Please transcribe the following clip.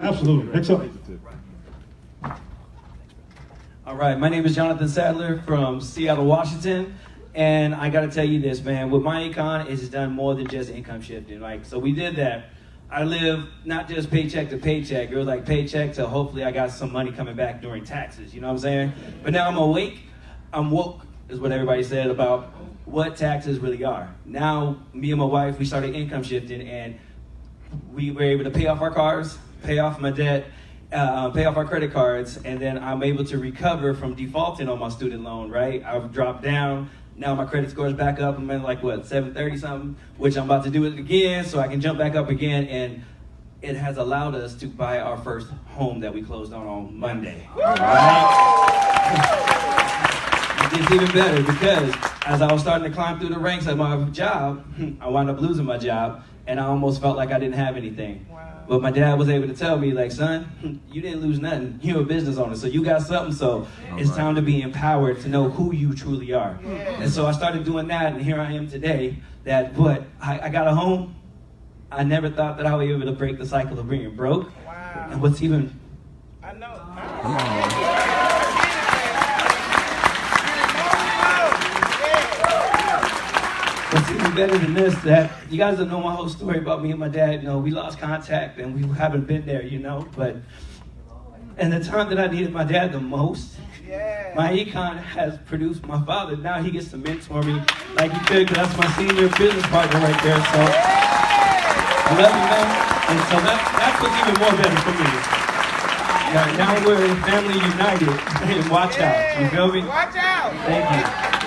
Absolutely. Next up. All right, my name is Jonathan Sadler from Seattle, Washington, and I got to tell you this, man. With MyEcon, it's done more than just income shifting. So we did that. I live not just paycheck to paycheck. It was like paycheck to hopefully I got some money coming back during taxes. You know what I'm saying? But now I'm awake. I'm woke, is what everybody said about what taxes really are. Now, me and my wife, we started income shifting, and we were able to pay off our cars, pay off my debt, pay off our credit cards, and then I'm able to recover from defaulting on my student loan, right? I've dropped down. Now my credit score is back up. I'm at like, 730 something, which I'm about to do it again so I can jump back up again. And it has allowed us to buy our first home that we closed on Monday. Right? It's even better because as I was starting to climb through the ranks of my job, I wound up losing my job, and I almost felt like I didn't have anything. Wow. But my dad was able to tell me, like, son, you didn't lose nothing. You're a business owner, so you got something. So it's time to be empowered to know who you truly are. Yeah. And so I started doing that, and here I am today. I got a home. I never thought that I would be able to break the cycle of being broke. Wow. And what's even... I know. Come on. What's even better than this, that you guys don't know my whole story about me and my dad. We lost contact and we haven't been there, but in the time that I needed my dad the most, MyEcon has produced my father. Now he gets to mentor me like he could, because that's my senior business partner right there. So I love you, man. And so that's what's even more better for me. Now we're family united, and watch out. You feel me? Watch out. Thank you.